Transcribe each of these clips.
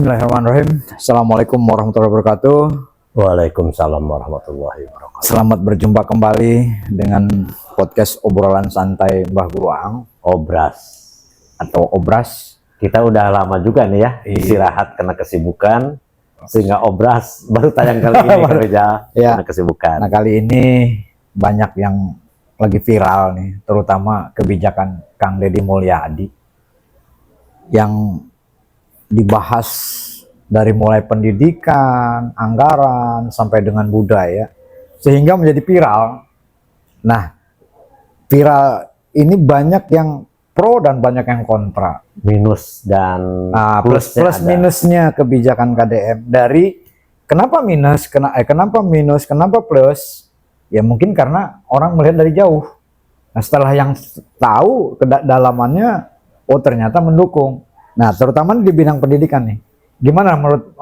Bismillahirrahmanirrahim. Assalamualaikum warahmatullahi wabarakatuh. Waalaikumsalam warahmatullahi wabarakatuh. Selamat berjumpa kembali dengan podcast obrolan santai Mbah Guruang Obras atau Obras. Kita udah lama juga nih ya istirahat karena kesibukan, sehingga Obras baru tayang kali ini kerja karena kesibukan. Nah, kali ini banyak yang lagi viral nih, terutama kebijakan Kang Deddy Mulyadi yang dibahas dari mulai pendidikan, anggaran, sampai dengan budaya, sehingga menjadi viral. Nah, viral ini banyak yang pro dan banyak yang kontra. Minus dan plus minusnya kebijakan KDM. Dari kenapa minus, kenapa plus? Ya mungkin karena orang melihat dari jauh. Nah, setelah yang tahu kedalamannya, oh ternyata mendukung. Nah, terutama di bidang pendidikan nih. Gimana menurut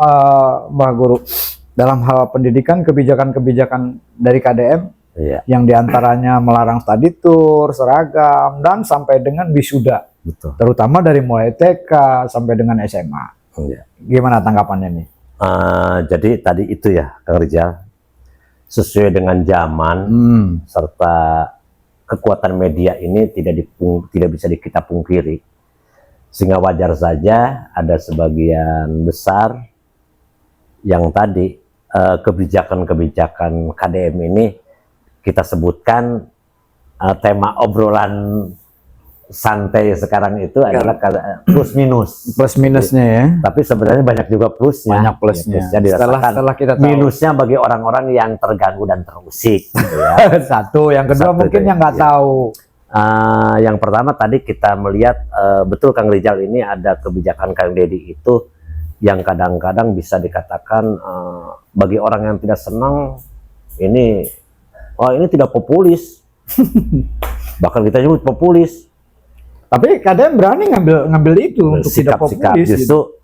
Mbak Guru dalam hal pendidikan, kebijakan-kebijakan dari KDM yang diantaranya melarang study tour, seragam, dan sampai dengan wisuda. Betul. Terutama dari mulai TK sampai dengan SMA. Gimana tanggapannya nih? Jadi tadi itu ya, Kang Rizal, sesuai dengan zaman serta kekuatan media ini tidak bisa kita pungkiri. Sehingga wajar saja ada sebagian besar yang tadi kebijakan-kebijakan KDM ini kita sebutkan tema obrolan santai sekarang itu adalah plus minus. Plus minusnya ya. Tapi sebenarnya banyak juga plusnya. Banyak plusnya. Setelah kita tahu minusnya bagi orang-orang yang terganggu dan terusik. Gitu ya. Satu, yang kedua mungkin yang nggak tahu. Yang pertama tadi kita melihat betul Kang Rizal, ini ada kebijakan Kang Deddy itu yang kadang-kadang bisa dikatakan bagi orang yang tidak senang ini tidak populis. Bahkan kita nyebut populis. Tapi KDM berani ngambil itu untuk tidak populis. Justru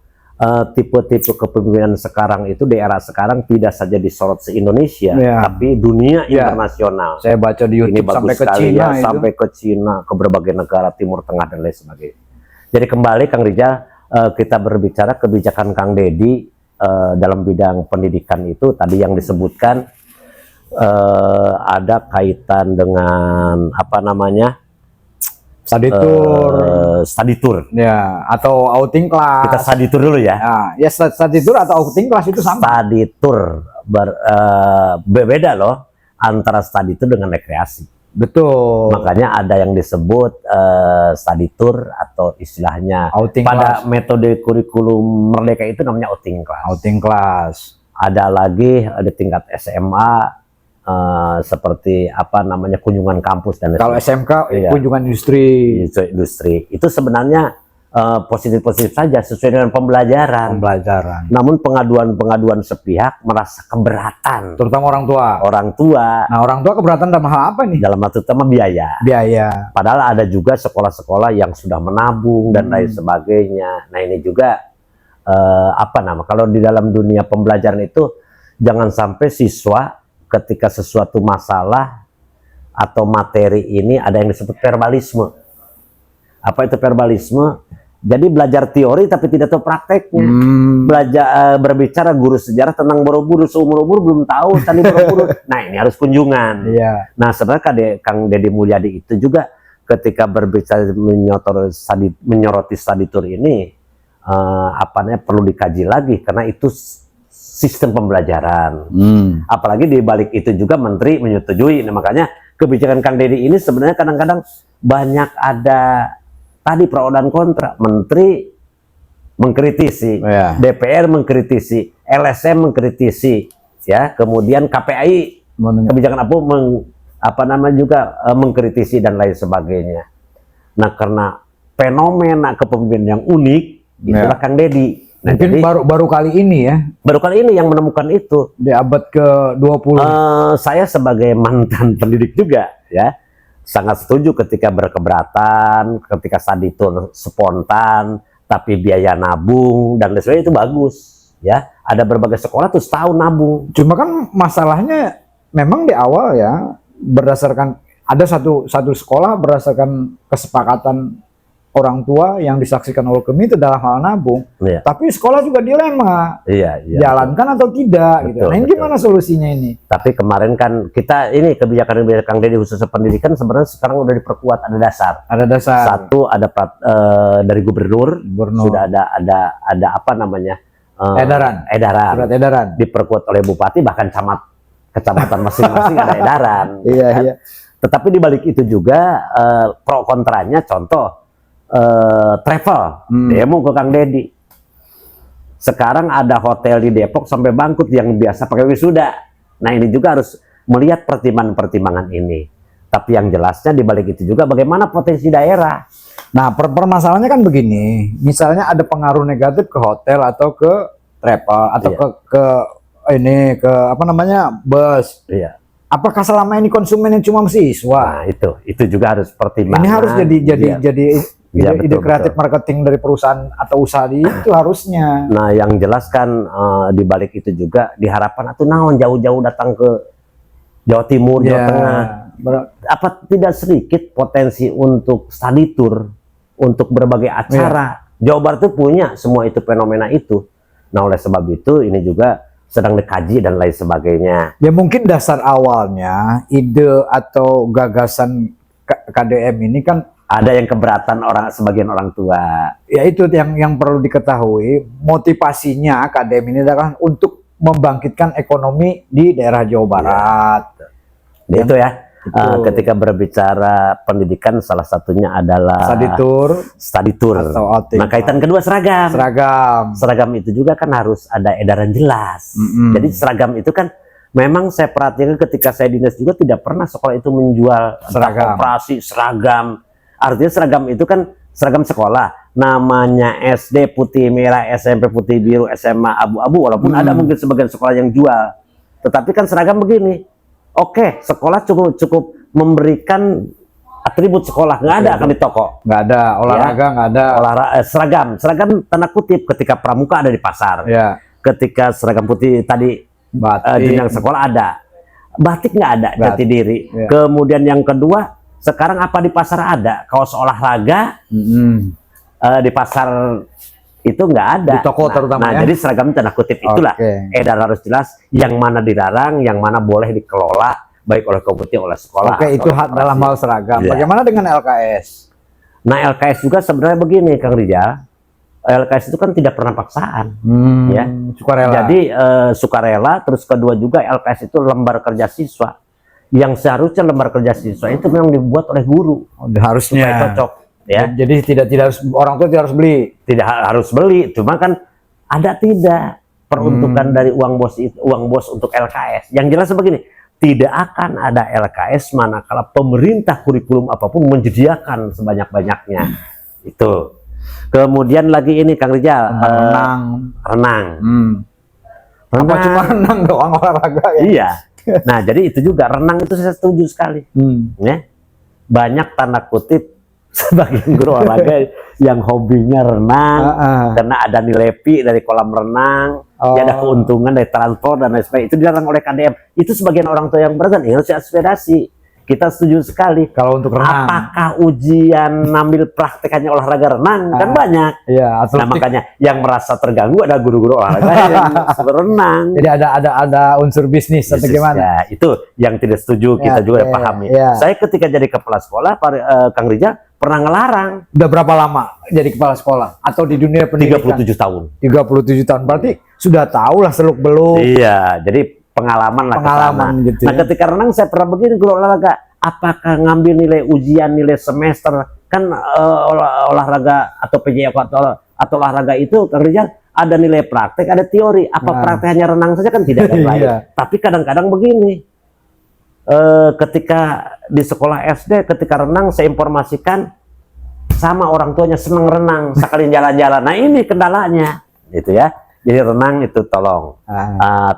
tipe-tipe kepemimpinan sekarang itu di era sekarang tidak saja disorot se-Indonesia, tapi dunia internasional. Saya baca di YouTube sampai ke Cina, sampai ke Cina, ke berbagai negara Timur Tengah dan lain sebagainya. Jadi kembali Kang Rizal, kita berbicara kebijakan Kang Deddy dalam bidang pendidikan itu tadi yang disebutkan ada kaitan dengan apa namanya? Study tour ya, atau outing class. Kita study tour dulu ya. Ya study tour atau outing class itu sama. Study tour berbeda loh antara study tour dengan rekreasi. Betul. Makanya ada yang disebut study tour atau istilahnya outing pada class. Metode kurikulum Merdeka itu namanya outing class. Outing class. Ada lagi di tingkat SMA. Seperti apa namanya kunjungan kampus dan kalau SMK kunjungan industri itu sebenarnya positif saja sesuai dengan pembelajaran. Namun pengaduan sepihak merasa keberatan, terutama orang tua. Nah, orang tua keberatan dalam hal apa nih? Dalam hal terutama biaya. Padahal ada juga sekolah-sekolah yang sudah menabung dan lain sebagainya. Nah, ini juga kalau di dalam dunia pembelajaran itu jangan sampai siswa ketika sesuatu masalah atau materi ini ada yang disebut verbalisme. Apa itu verbalisme? Jadi belajar teori tapi tidak tahu prakteknya. Belajar berbicara guru sejarah tentang Borobudur, seumur umur belum tahu tadi Borobudur. Nah, ini harus kunjungan. Nah, sebenarnya Kang Deddy Mulyadi itu juga ketika berbicara menyoroti study tour ini perlu dikaji lagi karena itu sistem pembelajaran. Apalagi di balik itu juga menteri menyetujui. Nah, makanya kebijakan Kang Deddy ini sebenarnya kadang-kadang banyak ada tadi pro dan kontra. Menteri mengkritisi, DPR mengkritisi, LSM mengkritisi, ya. Kemudian KPAI kebijakan juga mengkritisi dan lain sebagainya. Nah, karena fenomena kepemimpinan yang unik itulah Kang Deddy. Nah, mungkin jadi, baru kali ini ya. Baru kali ini yang menemukan itu di abad ke-20. Saya sebagai mantan pendidik juga ya sangat setuju ketika berkeberatan, ketika study tour spontan tapi biaya nabung dan lain sebagainya itu bagus ya. Ada berbagai sekolah tuh setahun nabung. Cuma kan masalahnya memang di awal ya berdasarkan ada satu sekolah berdasarkan kesepakatan orang tua yang disaksikan oleh kami itu dalam hal nabung, Iya. tapi sekolah juga dilema, Iya, iya. jalankan atau tidak gitu. Betul, Nah, ini betul. gimana solusinya ini? Tapi kemarin kan kita ini kebijakan Kang Deddy khusus pendidikan sebenarnya sekarang udah diperkuat, ada dasar. Ada dasar. Satu ada dari gubernur, Gubernur. sudah ada apa namanya? Edaran. Edaran. Surat edaran. Diperkuat oleh bupati, bahkan kecamatan masing-masing ada edaran. Iya, kan? iya. Tetapi di balik itu juga pro kontranya, contoh travel, demo ke Kang Deddy. Sekarang ada hotel di Depok sampai bangkrut yang biasa pakai wisuda. Nah, ini juga harus melihat pertimbangan-pertimbangan ini. Tapi yang jelasnya di balik itu juga bagaimana potensi daerah. Nah, permasalahannya kan begini, misalnya ada pengaruh negatif ke hotel atau ke travel atau Iya. ke apa namanya, bus. Iya. Apakah selama ini konsumen yang cuma siswa? Nah, itu juga harus pertimbangan. Ini harus jadi Iya, ide betul, kreatif betul. marketing dari perusahaan atau usaha itu harusnya. Nah, yang jelas kan di balik itu juga diharapkan atau naon jauh-jauh datang ke Jawa Timur, Jawa Ya, Tengah. Apa tidak sedikit potensi untuk study tour, untuk berbagai acara. Jawa Barat itu punya semua itu, fenomena itu. Nah, oleh sebab itu ini juga sedang dikaji dan lain sebagainya. Ya mungkin dasar awalnya ide atau gagasan KDM ini kan, Ada yang keberatan sebagian orang tua. ya itu yang perlu diketahui, motivasinya KDM ini adalah untuk membangkitkan ekonomi di daerah Jawa Barat. Itu ya. Betul. Ketika berbicara pendidikan, salah satunya adalah Study tour tour. atau outing. Nah, kaitan kedua seragam. Seragam itu juga kan harus ada edaran jelas. Jadi seragam itu kan memang saya perhatikan ketika saya dinas juga tidak pernah sekolah itu menjual Seragam. operasi seragam. Artinya seragam itu kan seragam sekolah. Namanya SD putih merah, SMP putih biru, SMA abu-abu. Walaupun ada mungkin sebagian sekolah yang jual. Tetapi kan seragam begini. Oke, sekolah cukup memberikan atribut sekolah. Nggak ada kan di toko. Nggak ada olahraga, nggak ada seragam tanda kutip ketika pramuka ada di pasar. ya, Ketika seragam putih tadi jenjang sekolah ada, batik nggak ada, jati diri. Ya. Kemudian yang kedua, sekarang apa di pasar ada kaos olahraga, di pasar itu nggak ada Di toko terutama nah ya. jadi seragam tanda kutip itulah edaran harus jelas yang mana dilarang, yang mana boleh dikelola baik oleh komite oleh sekolah. Oke, itu hak dalam hal seragam. Iya. Bagaimana dengan LKS? Nah, LKS juga sebenarnya begini Kang Rijal, LKS itu kan tidak pernah paksaan, ya. Sukarela. Jadi sukarela. Terus kedua juga LKS itu lembar kerja siswa, yang seharusnya lembar kerja siswa itu memang dibuat oleh guru, harusnya supaya cocok, ya. Jadi tidak harus, orang tua tidak harus beli. Tidak harus beli, cuma kan ada tidak peruntukan dari uang bos untuk LKS. Yang jelas begini, tidak akan ada LKS manakala pemerintah kurikulum apapun menyediakan sebanyak-banyaknya. Itu. Kemudian lagi ini Kang Rijal, renang. Apa cuma renang doang olahraga ya? Iya. Nah, jadi itu juga renang itu saya setuju sekali. Ya. Banyak tanda kutip sebagian guru olahraga yang hobinya renang, karena ada nilai pi dari kolam renang, ya ada keuntungan dari transport dan lain sebagainya. Itu dilarang oleh KDM. Itu sebagian orang tua yang berat ini harus aspirasi. Kita setuju sekali. Kalau untuk renang, apakah ujian ngambil praktekannya olahraga renang? Kan banyak. Iya, Nah, makanya yang merasa terganggu ada guru-guru olahraga yang berenang. Jadi ada unsur bisnis atau gimana? Ya, itu yang tidak setuju, kita juga pahami. Saya ketika jadi kepala sekolah, Kang Rijal pernah ngelarang. Udah berapa lama jadi kepala sekolah? Atau di dunia pendidikan? 37 tahun. 37 tahun. Berarti sudah tahu lah seluk-beluk. Iya, jadi pengalaman gitu. Nah, ketika renang saya pernah begini guru olahraga, apakah ngambil nilai ujian, nilai semester, kan olahraga atau PJ atau olahraga itu Kang Rijal ada nilai praktek, ada teori. Apa prakteknya renang saja kan tidak ada lain. Tapi kadang-kadang begini, ketika di sekolah SD, ketika renang saya informasikan sama orang tuanya senang renang, sekalian jalan-jalan. Nah, ini kendalanya, gitu ya. Jadi renang itu tolong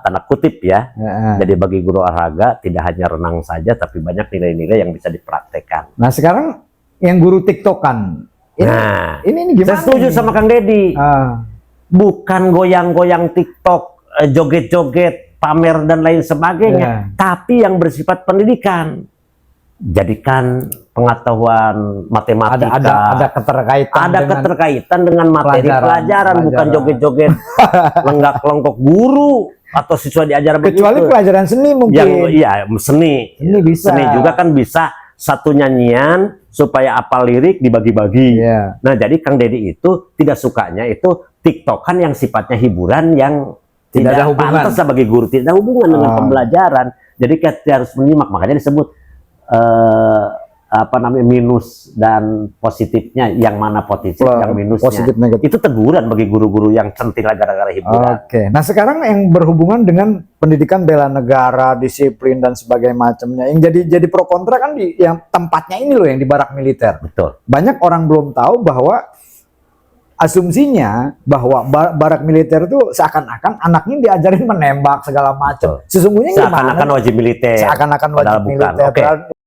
tanda kutip ya. Jadi bagi guru olahraga tidak hanya renang saja, tapi banyak nilai-nilai yang bisa dipraktekkan. Nah, sekarang yang guru TikTokan, ini gimana? Saya setuju sama Kang Deddy. Bukan goyang-goyang TikTok, joget-joget, pamer dan lain sebagainya, tapi yang bersifat pendidikan. Jadikan pengetahuan matematika. Ada keterkaitan Ada dengan keterkaitan dengan materi pelajaran, bukan joget-joget lenggak-lengkok guru atau siswa diajar kecuali begitu. pelajaran seni mungkin. Yang iya seni. Seni bisa. Seni juga kan bisa satu nyanyian supaya apa lirik dibagi-bagi. Iya. Nah, jadi Kang Deddy itu tidak sukanya itu TikTokan yang sifatnya hiburan yang Tidak ada tidak hubungan. pantas sebagai guru, tidak ada hubungan dengan pembelajaran. Jadi kita harus menyimak, makanya disebut apa namanya minus dan positifnya, yang mana positif, yang minusnya. Positif negatif. Itu teguran bagi guru-guru yang centil gara-gara hiburan. Oke. Nah, sekarang yang berhubungan dengan pendidikan bela negara, disiplin dan sebagainya macamnya. Yang jadi pro kontra kan di yang tempatnya ini loh, yang di barak militer. Betul. Banyak orang belum tahu bahwa asumsinya bahwa barak militer itu seakan-akan anaknya diajarin menembak segala macam. Betul. Sesungguhnya Seakan-akan gimana? wajib militer. Seakan-akan Padahal wajib bukan. militer. Oke.